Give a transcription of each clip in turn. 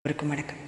வணக்கம்.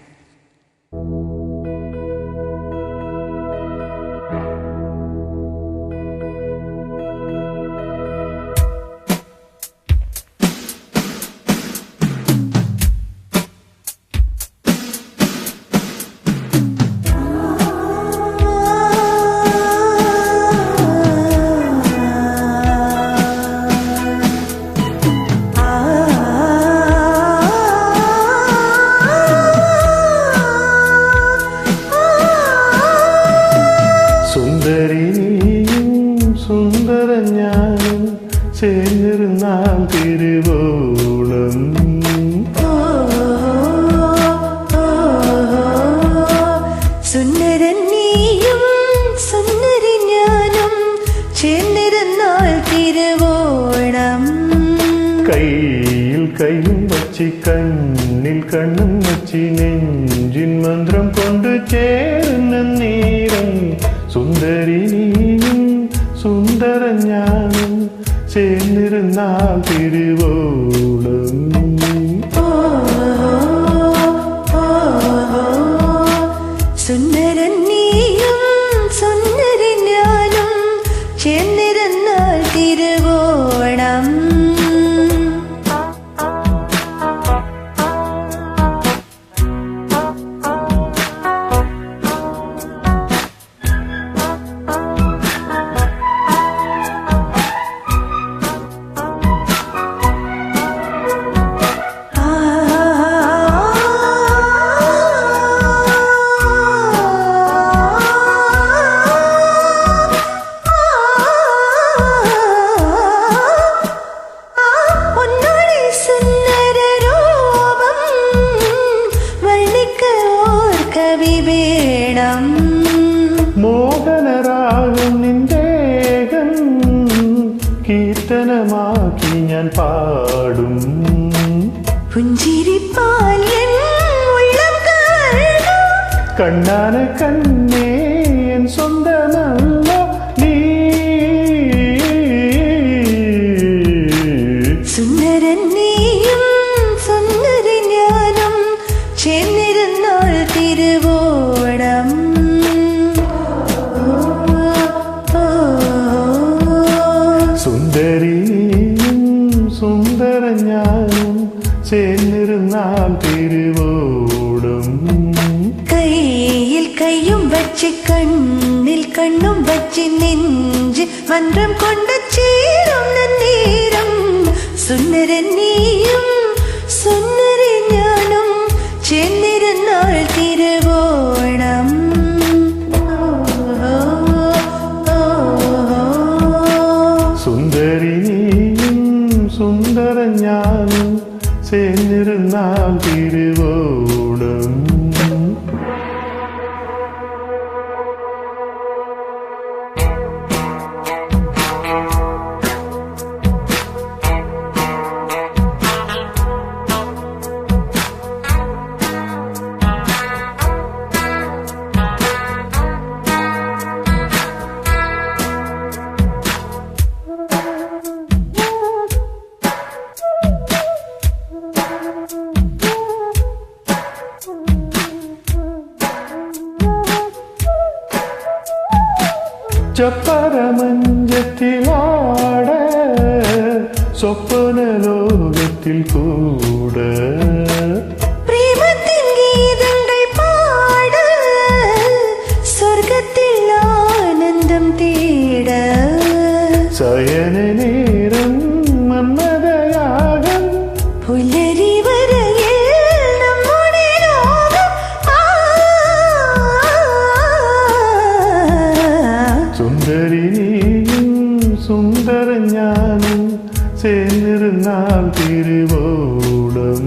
சேர்ந்திருந்தால் திருவோணம் സുന്ദരൻ നീയും സുന്ദരി ഞാനും ചേർന്നിരുന്നാൽ തിരുവോണം കയ്യിൽ കൈയും വച്ച് കണ്ണിൽ കണ്ണും വച്ച് നെഞ്ചിൻ മന്ത്രം കൊണ്ട് ചേർന്ന നേരം സുന്ദരി നീയും സുന്ദര ഞാനും ചേർന്നിരുന്നാൽ തിരുവോണം സുന്ദരൻ നീയും സുന്ദരി ഞാനും ചേർന്നിരുന്നാൽ തിരുവോണം മോഹനരാഗം നിന്റേകം കീർത്തനമാക്കി ഞാൻ പാടും പുഞ്ചിരിപ്പാൽ എൻ ഉള്ളം കണ്ണാന കണ്ണേ എൻ സ്വന്തമല്ല നീ സുന്ദരൻ നീയും സുന്ദരി ഞാനും ചേർന്നിരുന്നാൽ തിരുവോണം സുന്ദരിയും സുന്ദര ഞാനും ചേർന്നിരുന്നാൽ തിരുവോണം കയ്യിൽ കൈയും വച്ച് കണ്ണിൽ കണ്ണും വച്ച് നെഞ്ച് മന്ത്രം കൊണ്ട് ചേരുന്ന നേരം സുന്ദരൻ നീയും സുന്ദരി ഞാനും ചേർന്നിരുന്നാൽ തിരുവോണം സുന്ദരിയും സുന്ദര ഞാനും ചേർന്നിരുന്നാൽ തിരുവോണം ചപ്പരമഞ്ചത്തിലാട സ്വപ്ന ലോകത്തിൽ കൂട പ്രേമത്തിൻ ഗീതങ്ങൾ പാട സ്വർഗത്തിൽ ആനന്ദം തേട ശയന നേരം മന്മഥയാകം പുലരി വരയിൽ നമ്മുടെ ലോകം സുന്ദരിയും സുന്ദര ഞാനും ചേർന്നിരുന്നാൽ തിരുവോണം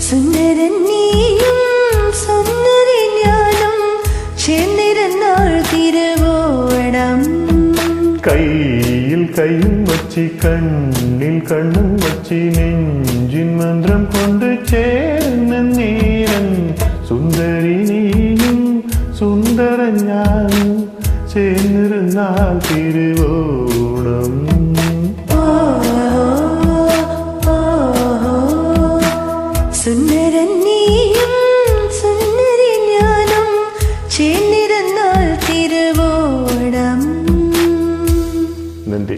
സുന്ദരൻ നീയും സുന്ദരി ഞാനും ചേർന്നിരുന്നാൽ തിരുവോണം കയ്യിൽ കൈയും വച്ച് കണ്ണിൽ കണ്ണും വച്ച് നെഞ്ചിൻ മന്ത്രം കൊണ്ട് ചേർന്ന നേരം സുന്ദരി നീയും സുന്ദര ഞാനും ചേർന്നിരുന്നാൽ തിരുവോണം സുന്ദരനീയും സുന്ദരി ഞാനും ചേർന്നിരുന്നാൽ തിരുവോണം. നന്ദി.